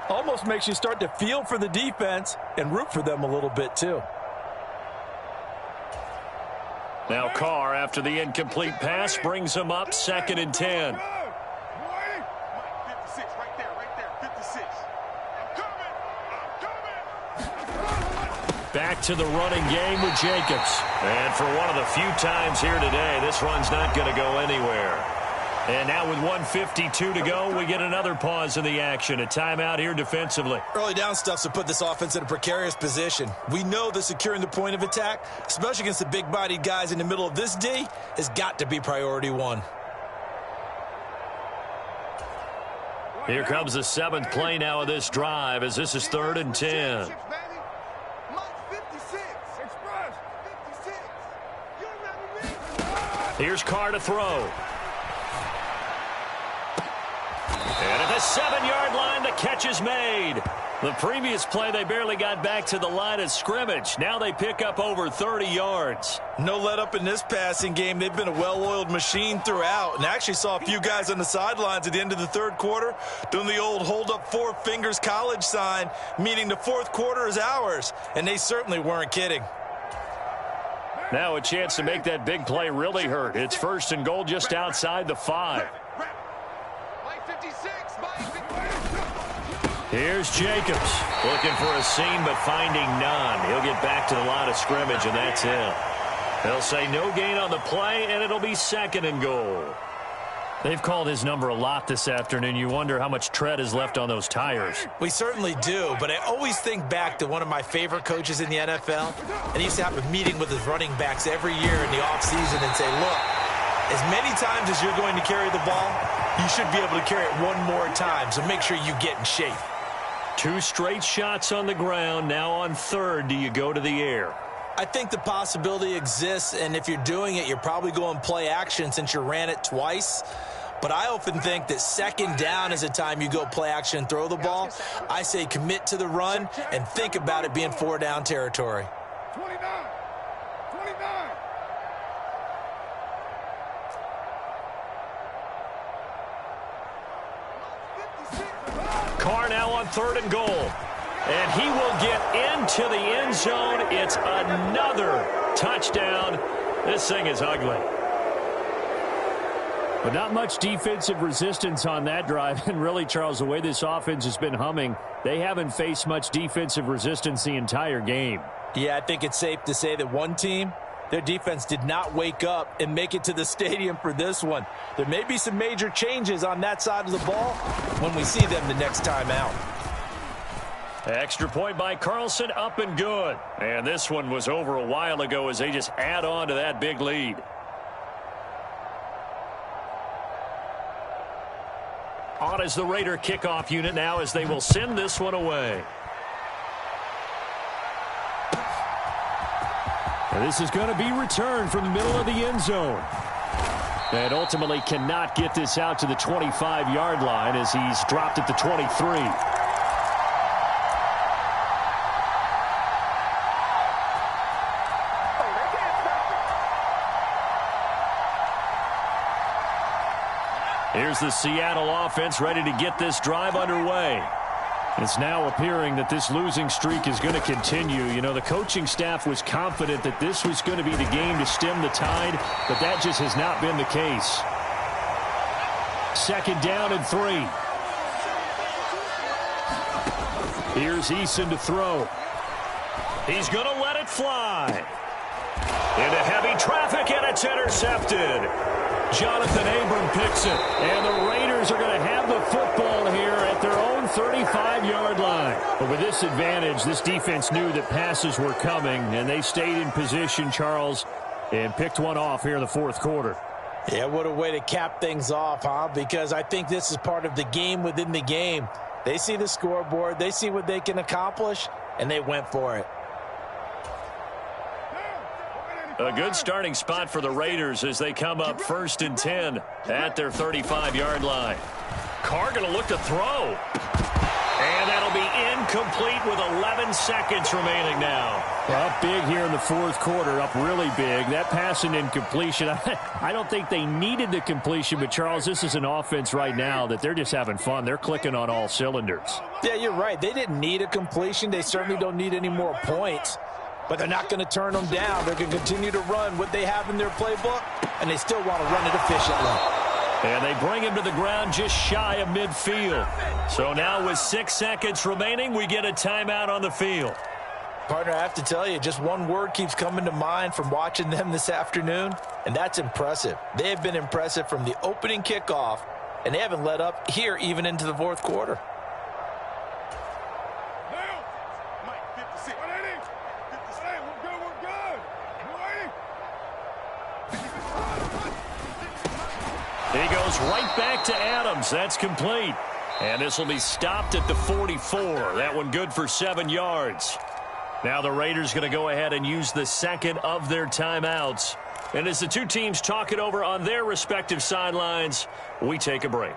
Almost makes you start to feel for the defense and root for them a little bit too. Now Carr, after the incomplete pass, brings him up 2nd and 10. Back to the running game with Jacobs. And for one of the few times here today, this run's not going to go anywhere. And now with 1:52 to go, we get another pause in the action. A timeout here defensively. Early down stuff's to put this offense in a precarious position. We know that securing the point of attack, especially against the big-bodied guys in the middle of this D, has got to be priority one. Here comes the 7th play now of this drive as this is 3rd and 10. Here's Carr to throw. And at the 7-yard line, the catch is made. The previous play, they barely got back to the line of scrimmage. Now they pick up over 30 yards. No let up in this passing game. They've been a well-oiled machine throughout. And I actually saw a few guys on the sidelines at the end of the 3rd quarter doing the old hold up 4 fingers college sign, meaning the 4th quarter is ours. And they certainly weren't kidding. Now a chance to make that big play really hurt. It's 1st and goal just outside the 5. Here's Jacobs looking for a seam but finding none. He'll get back to the line of scrimmage and that's it. They'll say no gain on the play and it'll be 2nd and goal. They've called his number a lot this afternoon. You wonder how much tread is left on those tires. We certainly do, but I always think back to one of my favorite coaches in the NFL, and he used to have a meeting with his running backs every year in the offseason and say, look, as many times as you're going to carry the ball, you should be able to carry it one more time, so make sure you get in shape. 2 straight shots on the ground. Now on 3rd, do you go to the air? I think the possibility exists, and if you're doing it, you're probably going play action since you ran it twice. But I often think that 2nd down is a time you go play action and throw the ball. I say commit to the run and think about it being 4-down territory. 29. Carr now on 3rd and goal. And he will get into the end zone. It's another touchdown. This thing is ugly. But not much defensive resistance on that drive. And really, Charles, the way this offense has been humming, they haven't faced much defensive resistance the entire game. Yeah, I think it's safe to say that one team, their defense did not wake up and make it to the stadium for this one. There may be some major changes on that side of the ball when we see them the next time out. Extra point by Carlson, up and good. And this one was over a while ago as they just add on to that big lead. On is the Raider kickoff unit now as they will send this one away. And this is going to be returned from the middle of the end zone. And ultimately cannot get this out to the 25-yard line as he's dropped at the 23. Here's the Seattle offense ready to get this drive underway. It's now appearing that this losing streak is going to continue. You know, the coaching staff was confident that this was going to be the game to stem the tide, but that just has not been the case. 2nd down and 3. Here's Eason to throw. He's going to let it fly. Into heavy traffic, and it's intercepted. Jonathan Abram picks it, and the Raiders are going to have the football here at their own 35-yard line. But with this advantage, this defense knew that passes were coming, and they stayed in position, Charles, and picked one off here in the 4th quarter. Yeah, what a way to cap things off, huh? Because I think this is part of the game within the game. They see the scoreboard, they see what they can accomplish, and they went for it. A good starting spot for the Raiders as they come up 1st and 10 at their 35-yard line. Carr going to look to throw. And that'll be incomplete with 11 seconds remaining now. Up big here in the fourth quarter, up really big. That pass and incompletion, I don't think they needed the completion, but, Charles, this is an offense right now that they're just having fun. They're clicking on all cylinders. Yeah, you're right. They didn't need a completion. They certainly don't need any more points, but they're not going to turn them down. They're going to continue to run what they have in their playbook, and they still want to run it efficiently. And they bring him to the ground just shy of midfield. So now with 6 seconds remaining, we get a timeout on the field. Partner, I have to tell you, just one word keeps coming to mind from watching them this afternoon, and that's impressive. They have been impressive from the opening kickoff, and they haven't let up here even into the fourth quarter. He goes right back to Adams. That's complete. And this will be stopped at the 44. That one good for 7 yards. Now the Raiders going to go ahead and use the second of their timeouts. And as the two teams talk it over on their respective sidelines, we take a break.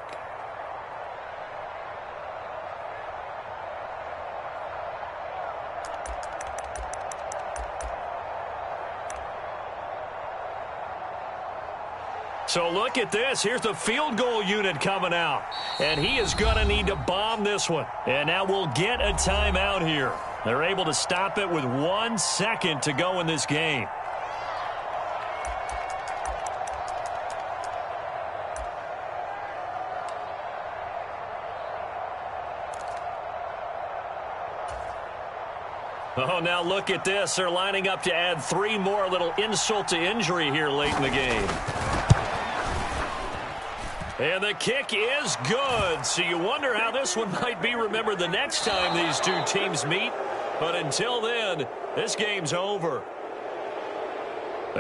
So look at this. Here's the field goal unit coming out. And he is going to need to bomb this one. And now we'll get a timeout here. They're able to stop it with 1 second to go in this game. Oh, now look at this. They're lining up to add 3 more, a little insult to injury here late in the game. And the kick is good. So you wonder how this one might be remembered the next time these two teams meet. But until then, this game's over.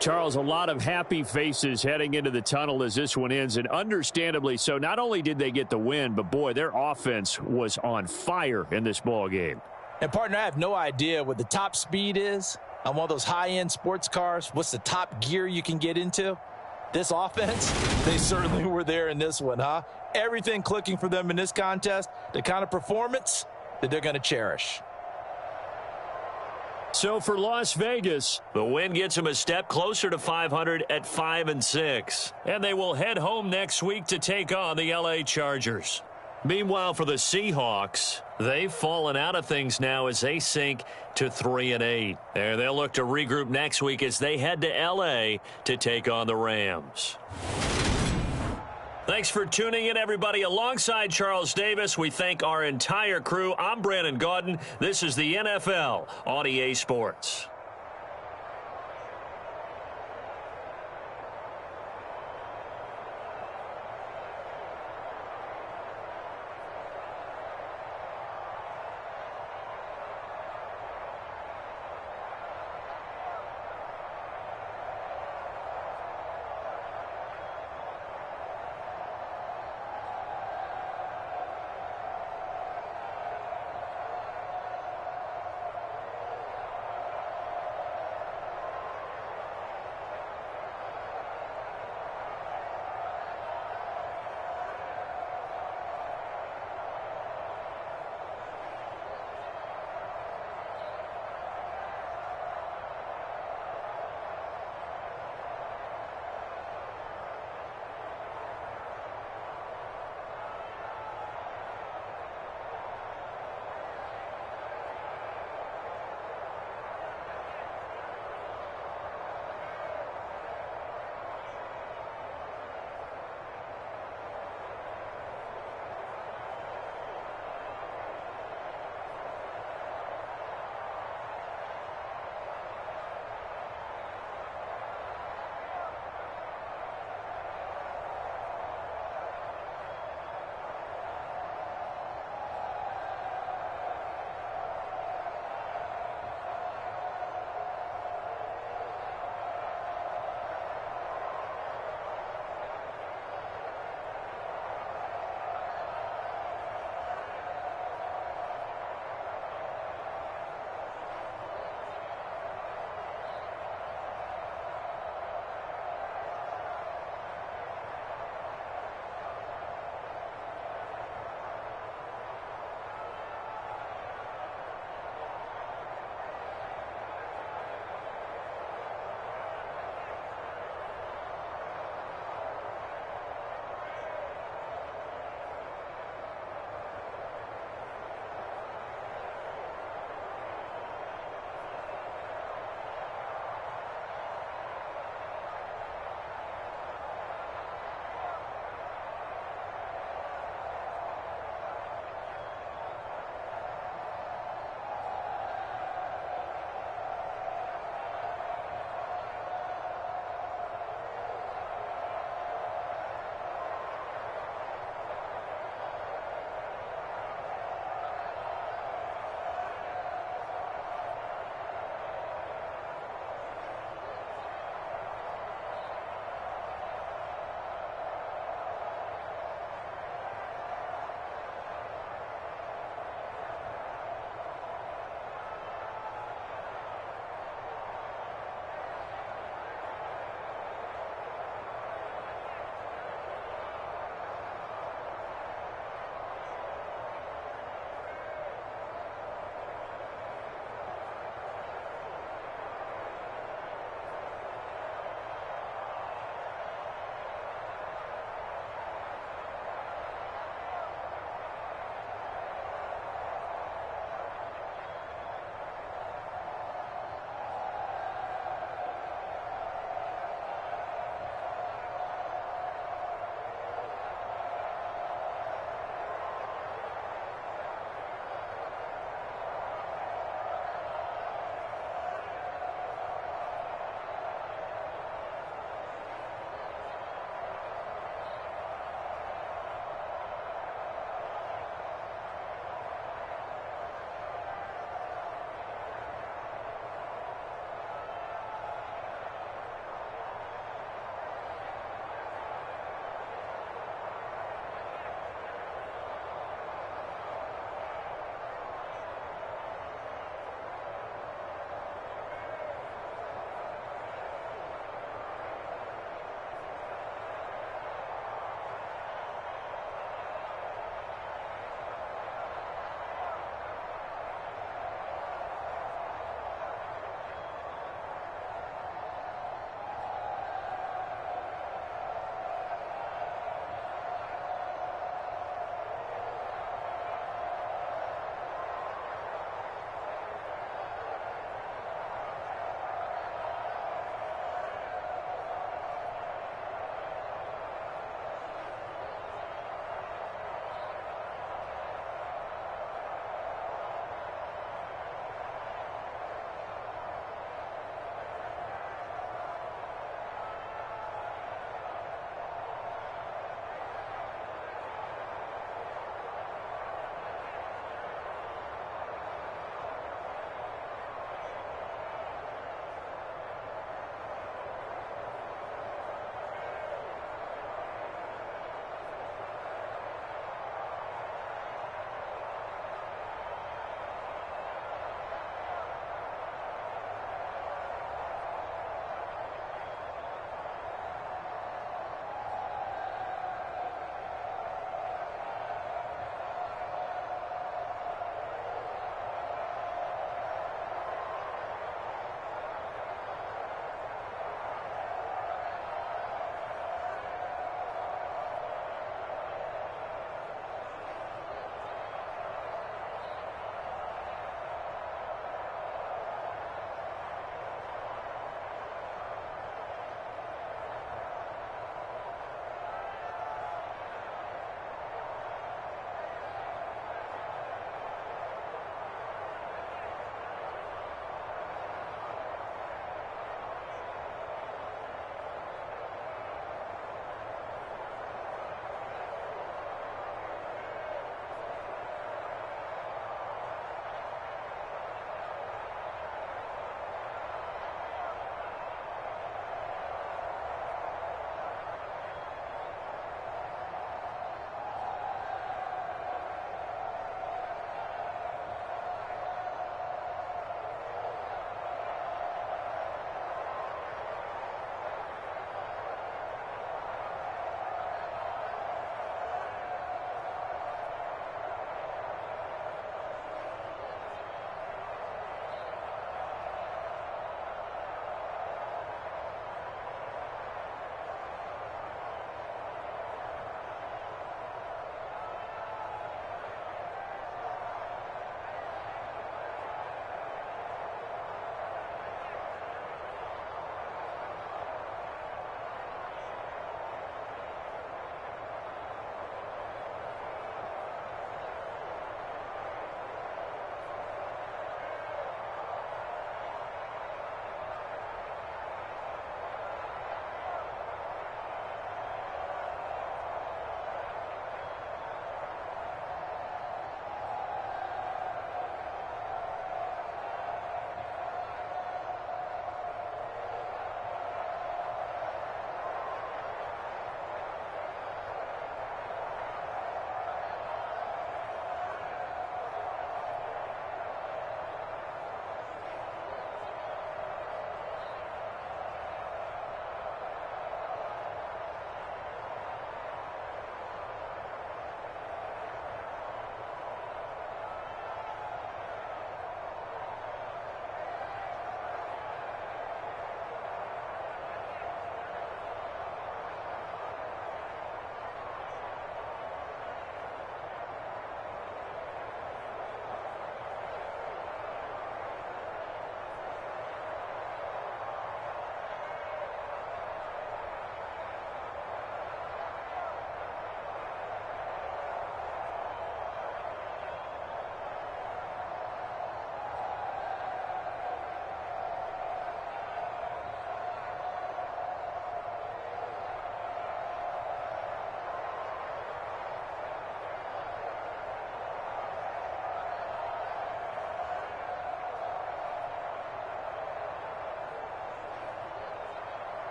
Charles, a lot of happy faces heading into the tunnel as this one ends, and understandably so. Not only did they get the win, but, boy, their offense was on fire in this ball game. And, partner, I have no idea what the top speed is on one of those high-end sports cars. What's the top gear you can get into? This offense, they certainly were there in this one, huh? Everything clicking for them in this contest, the kind of performance that they're going to cherish. So for Las Vegas, the win gets them a step closer to 500 at 5-6. And they will head home next week to take on the LA Chargers. Meanwhile, for the Seahawks, they've fallen out of things now as they sink to 3-8. And they'll look to regroup next week as they head to LA to take on the Rams. Thanks for tuning in, everybody. Alongside Charles Davis, we thank our entire crew. I'm Brandon Gaudin. This is the NFL on EA Sports.